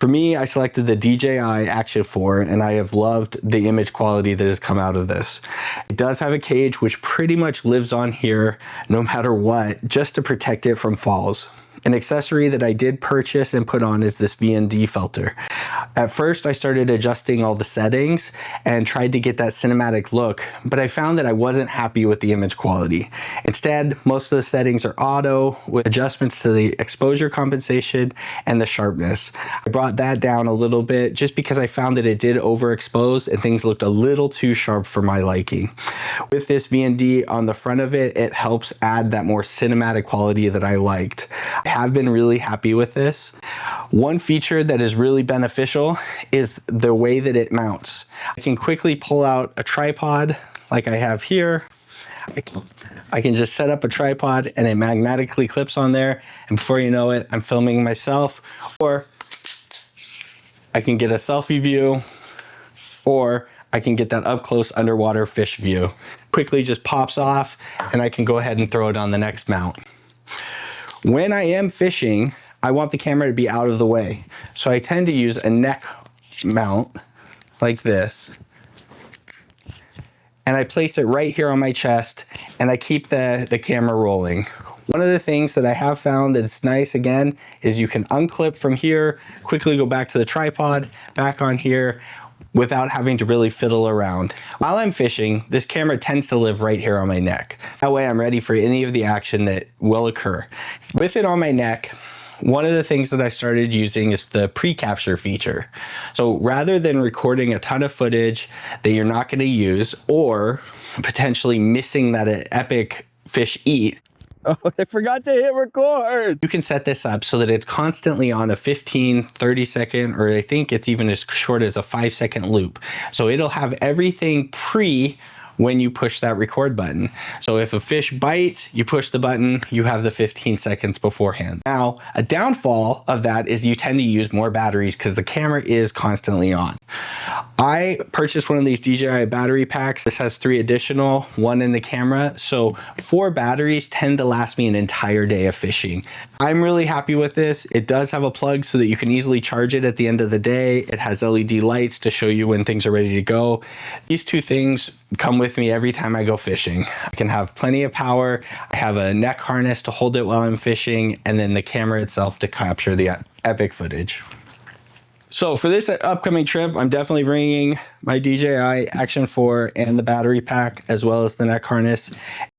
For me, I selected the DJI Action 4 and I have loved the image quality that has come out of this. It does have a cage which pretty much lives on here no matter what, just to protect it from falls. An accessory that I did purchase and put on is this VND filter. At first, I started adjusting all the settings and tried to get that cinematic look, but I found that I wasn't happy with the image quality. Instead, most of the settings are auto with adjustments to the exposure compensation and the sharpness. I brought that down a little bit just because I found that it did overexpose and things looked a little too sharp for my liking. With this VND on the front of it, it helps add that more cinematic quality that I liked. I have been really happy with this. One feature that is really beneficial is the way that it mounts. I can quickly pull out a tripod like I have here. I can just set up a tripod and it magnetically clips on there, and before you know it, I'm filming myself, or I can get a selfie view, or I can get that up close underwater fish view. Quickly just pops off and I can go ahead and throw it on the next mount. When I am fishing, I want the camera to be out of the way. So I tend to use a neck mount like this. And I place it right here on my chest and I keep the camera rolling. One of the things that I have found that's nice again is you can unclip from here, quickly go back to the tripod, back on here, without having to really fiddle around. While I'm fishing, this camera tends to live right here on my neck. That way I'm ready for any of the action that will occur. With it on my neck, one of the things that I started using is the pre-capture feature. So rather than recording a ton of footage that you're not going to use or potentially missing that epic fish eat, oh, I forgot to hit record. You can set this up so that it's constantly on a 15, 30 second, or I think it's even as short as a 5-second loop. So it'll have everything when you push that record button. So if a fish bites, you push the button, you have the 15 seconds beforehand. Now, a downfall of that is you tend to use more batteries because the camera is constantly on. I purchased one of these DJI battery packs. This has 3 additional, 1 in the camera. So 4 batteries tend to last me an entire day of fishing. I'm really happy with this. It does have a plug so that you can easily charge it at the end of the day. It has LED lights to show you when things are ready to go. These 2 things come with me every time I go fishing. I can have plenty of power. I have a neck harness to hold it while I'm fishing, and then the camera itself to capture the epic footage. So for this upcoming trip, I'm definitely bringing my DJI Action 4 and the battery pack, as well as the neck harness.